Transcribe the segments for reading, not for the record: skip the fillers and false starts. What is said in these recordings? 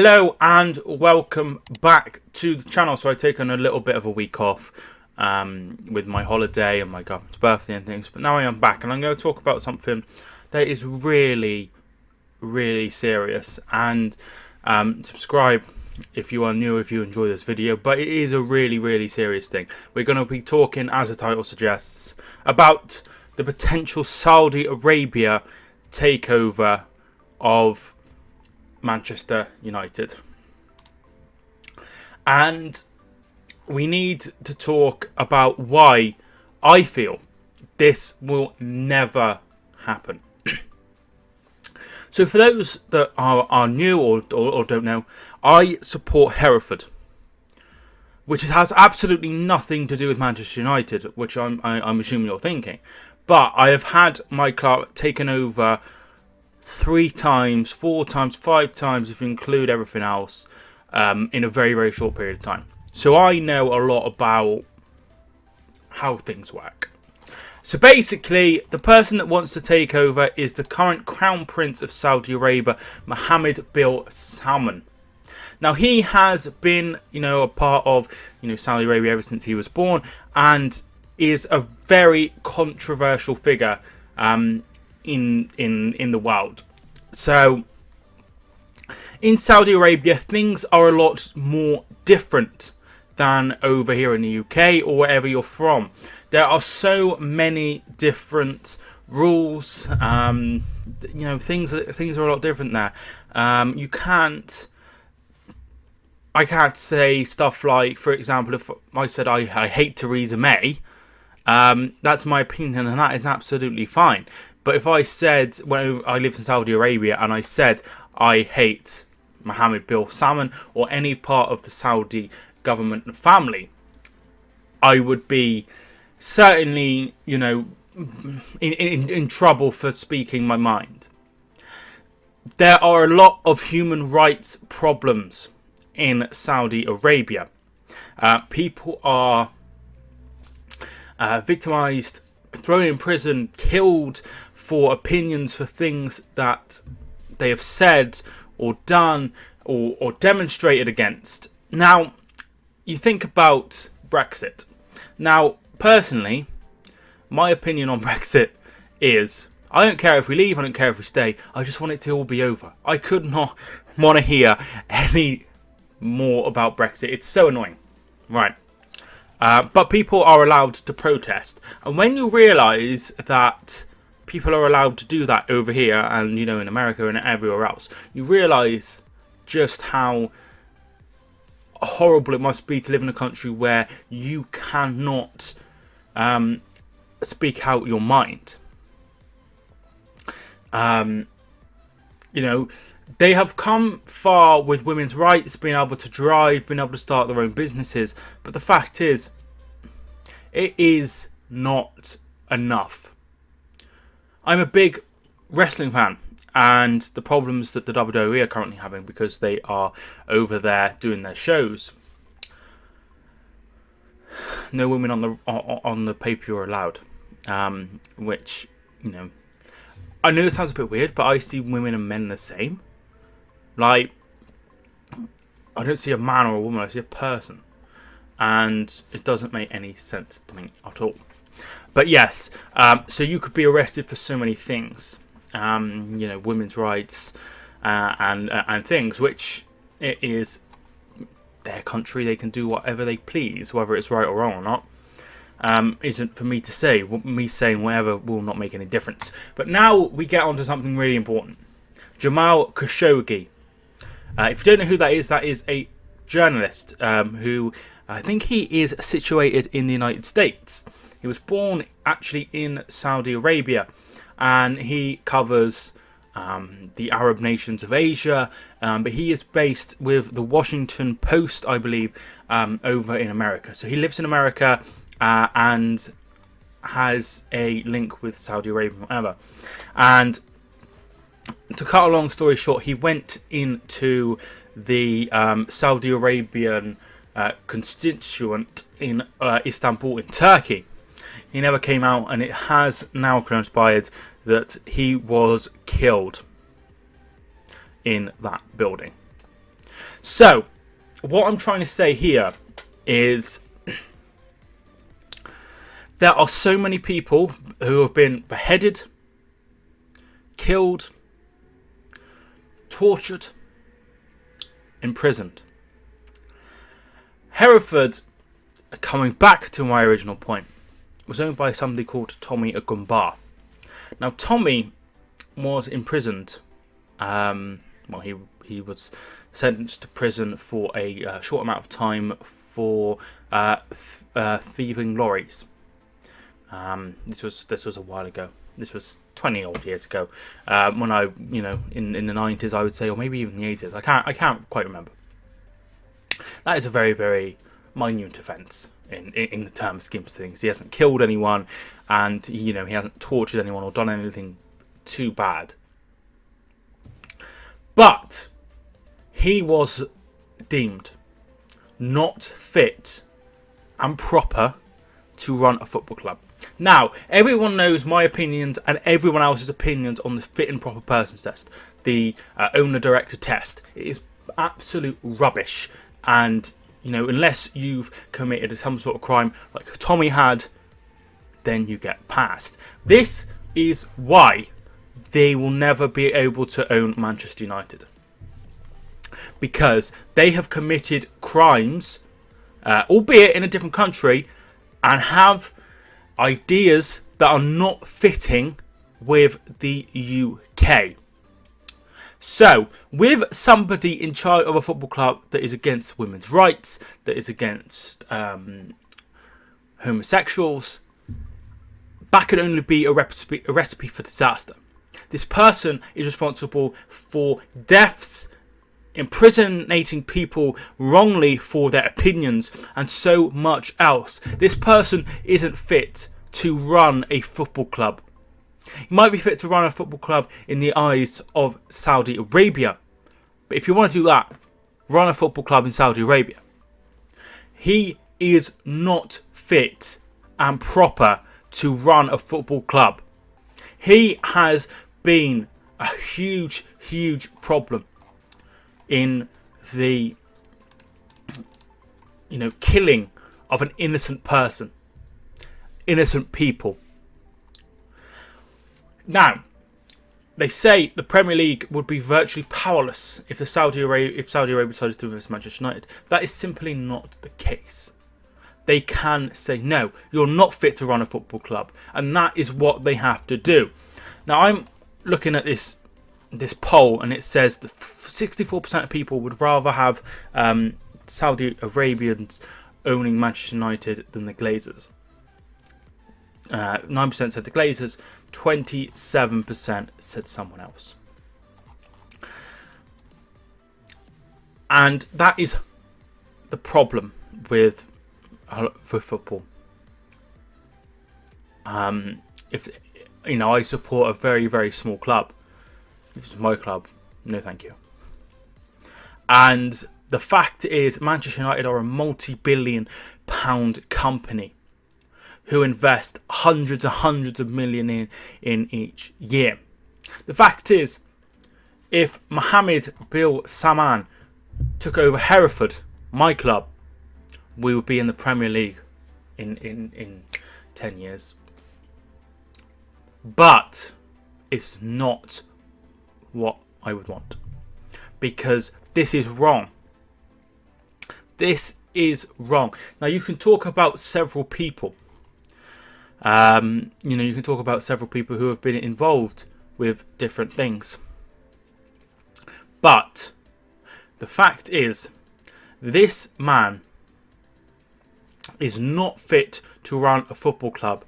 Hello and welcome back to the channel. So I've taken a little bit of a week off with my holiday and my government's birthday and things, but now I am back and I'm going to talk about something that is really serious. And subscribe if you are new, if you enjoy this video, but it is a really serious thing. We're going to be talking, as the title suggests, about the potential Saudi Arabia takeover of Manchester United. And we need to talk about why I feel this will never happen. So for those that are new or don't know, I support Hereford, which has absolutely nothing to do with Manchester United, which I'm assuming you're thinking. But I have had my club taken over 3 times, 4 times, 5 times, if you include everything else, in a very short period of time. So I know a lot about how things work. So basically, the person that wants to take over is the current Crown Prince of Saudi Arabia, Mohammed bin Salman. Now, he has been, a part of, Saudi Arabia ever since he was born, and is a very controversial figure in the world. So in Saudi Arabia, things are a lot more different than over here in the UK or wherever you're from. There are so many different rules. Things are a lot different there. I can't say stuff like, for example, if I said I hate Theresa May, that's my opinion, and that is absolutely fine. But if I said, when I lived in Saudi Arabia, and I said I hate Mohammed bin Salman or any part of the Saudi government and family, I would be certainly, in trouble for speaking my mind. There are a lot of human rights problems in Saudi Arabia. People are victimized, thrown in prison, killed for opinions, for things that they have said or done or demonstrated against. Now, you think about Brexit. Now, personally, my opinion on Brexit is, I don't care if we leave, I don't care if we stay, I just want it to all be over. I could not want to hear any more about Brexit. It's so annoying. Right. But people are allowed to protest. And when you realise that people are allowed to do that over here and, in America and everywhere else, you realise just how horrible it must be to live in a country where you cannot speak out your mind. They have come far with women's rights, being able to drive, being able to start their own businesses. But the fact is, it is not enough. I'm a big wrestling fan, and the problems that the WWE are currently having because they are over there doing their shows. No women on the pay-per-view are allowed, which, I know it sounds a bit weird, but I see women and men the same. Like, I don't see a man or a woman, I see a person. And it doesn't make any sense to me at all. But yes, so you could be arrested for so many things. Women's rights and things, which it is their country. They can do whatever they please, whether it's right or wrong or not. Isn't for me to say. Me saying whatever will not make any difference. But now we get on to something really important. Jamal Khashoggi. If you don't know who that is a journalist who, I think he is situated in the United States. He was born actually in Saudi Arabia, and he covers the Arab nations of Asia, but he is based with the Washington Post, I believe, over in America. So he lives in America and has a link with Saudi Arabia, whatever. And to cut a long story short, he went into the Saudi Arabian constituent in Istanbul in Turkey. He never came out, and it has now transpired that he was killed in that building. So, what I'm trying to say here is there are so many people who have been beheaded, killed, tortured, imprisoned. Hereford, coming back to my original point, was owned by somebody called Tommy Agumbar. Now, Tommy was imprisoned. He was sentenced to prison for a short amount of time for thieving lorries. This was a while ago. This was 20 odd years ago. When I, in the 90s, I would say, or maybe even the 80s. I can't quite remember. That is a very, very minute offence in the term scheme of things. He hasn't killed anyone, and he hasn't tortured anyone or done anything too bad. But he was deemed not fit and proper to run a football club. Now, everyone knows my opinions and everyone else's opinions on the fit and proper persons test, the owner-director test. It is absolute rubbish, and unless you've committed some sort of crime like Tommy had, then you get passed. This is why they will never be able to own Manchester United, because they have committed crimes, albeit in a different country, and have ideas that are not fitting with the UK. So, with somebody in charge of a football club that is against women's rights, that is against homosexuals, that can only be a recipe for disaster. This person is responsible for deaths, imprisoning people wrongly for their opinions, and so much else. This person isn't fit to run a football club. He might be fit to run a football club in the eyes of Saudi Arabia, but if you want to do that, run a football club in Saudi Arabia. He is not fit and proper to run a football club. He has been a huge, huge problem in the killing of an innocent person, innocent people. Now, they say the Premier League would be virtually powerless if Saudi Arabia decided to invest in Manchester United. That is simply not the case. They can say, no, you're not fit to run a football club, and that is what they have to do. Now, I'm looking at this poll, and it says that 64% of people would rather have Saudi Arabians owning Manchester United than the Glazers. 9% said the Glazers, 27% said someone else. And that is the problem with football. If I support a very, very small club. This is my club. No, thank you. And the fact is, Manchester United are a multi-billion-pound company who invest hundreds and hundreds of million in each year. The fact is, if Mohammed bin Salman took over Hereford, my club, we would be in the Premier League in 10 years. But it's not what I would want, because this is wrong. This is wrong. Now, you can talk about several people. You can talk about several people who have been involved with different things. But the fact is, this man is not fit to run a football club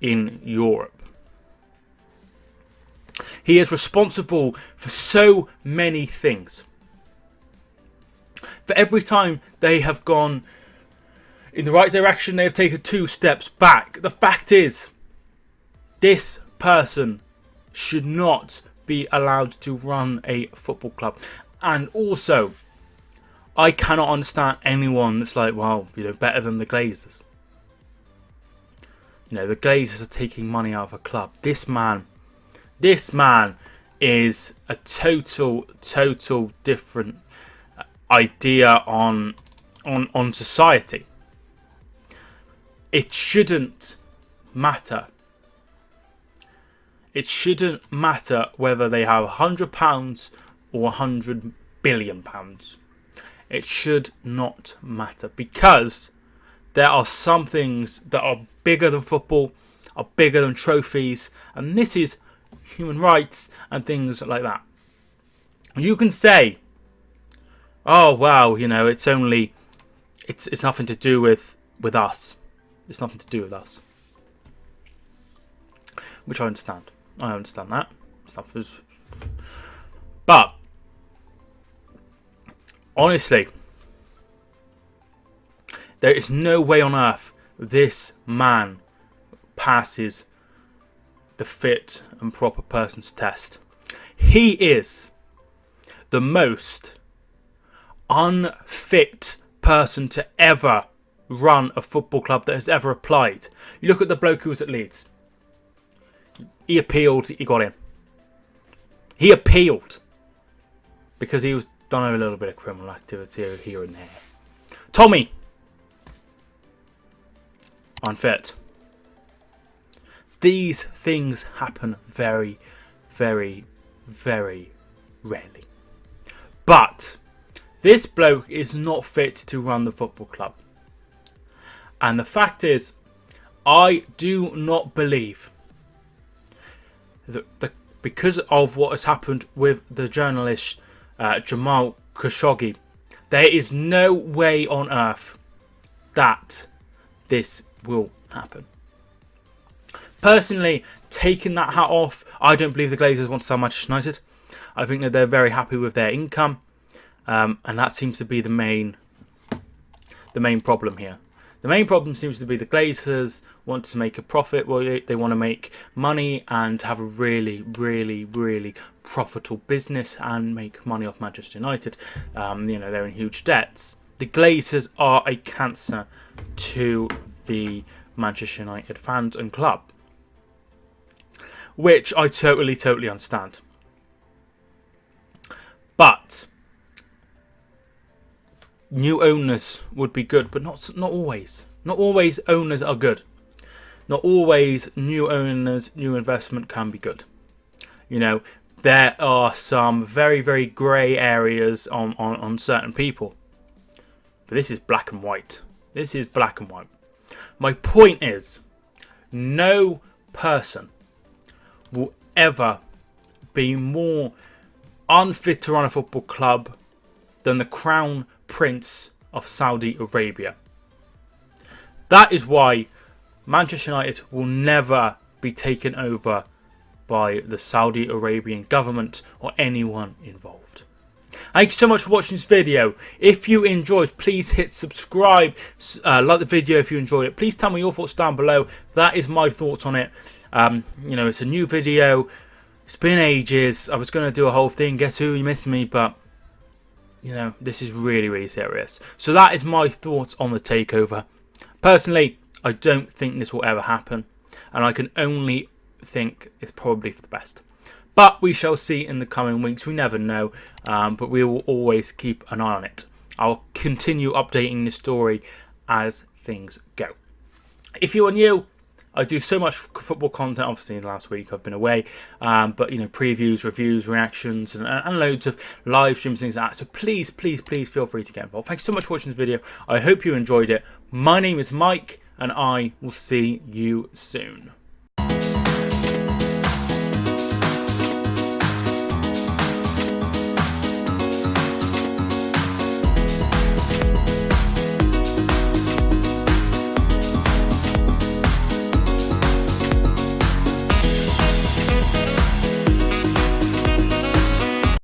in Europe. He is responsible for so many things. For every time they have gone in the right direction, they have taken 2 steps back. The fact is, this person should not be allowed to run a football club. And also, I cannot understand anyone that's like, well, better than the Glazers. The Glazers are taking money out of a club. This man is a total different idea on society. It shouldn't matter. It shouldn't matter whether they have £100 or £100 billion. It should not matter, because there are some things that are bigger than football, are bigger than trophies, and this is human rights and things like that. You can say, oh wow, it's only, it's nothing to do with us. It's nothing to do with us. Which I understand. I understand that. Stuff is, but honestly, there is no way on earth this man passes the fit and proper person's test. He is the most unfit person to ever run a football club that has ever applied. You look at the bloke who was at Leeds. He appealed, he got in. He appealed because he was done a little bit of criminal activity here and there. Tommy, unfit. These things happen very, very, very rarely. But this bloke is not fit to run the football club. And the fact is, I do not believe that because of what has happened with the journalist Jamal Khashoggi, there is no way on earth that this will happen. Personally, taking that hat off, I don't believe the Glazers want to sell Manchester United. I think that they're very happy with their income, and that seems to be the main problem here. The main problem seems to be the Glazers want to make a profit. Well, they want to make money and have a really, really, really profitable business and make money off Manchester United. They're in huge debts. The Glazers are a cancer to the Manchester United fans and club, which I totally understand. But new owners would be good, but not always. Not always owners are good. Not always new owners, new investment can be good. There are some very, very grey areas on certain people. But this is black and white. This is black and white. My point is, no person will ever be more unfit to run a football club than the Crown Prince of Saudi Arabia. That is why Manchester United will never be taken over by the Saudi Arabian government or anyone involved. Thank you so much for watching this video. If you enjoyed, please hit subscribe, like the video if you enjoyed it. Please tell me your thoughts down below. That is my thoughts on it. It's a new video. It's been ages. I was going to do a whole thing. Guess who? You missed me, but this is really, really serious. So that is my thoughts on the takeover. Personally, I don't think this will ever happen, and I can only think it's probably for the best. But we shall see in the coming weeks. We never know, but we will always keep an eye on it. I'll continue updating this story as things go. If you are new, I do so much football content. Obviously, in the last week I've been away, but previews, reviews, reactions, and loads of live streams, things like that. So please feel free to get involved. Thanks so much for watching this video. I hope you enjoyed it. My name is Mike, and I will see you soon.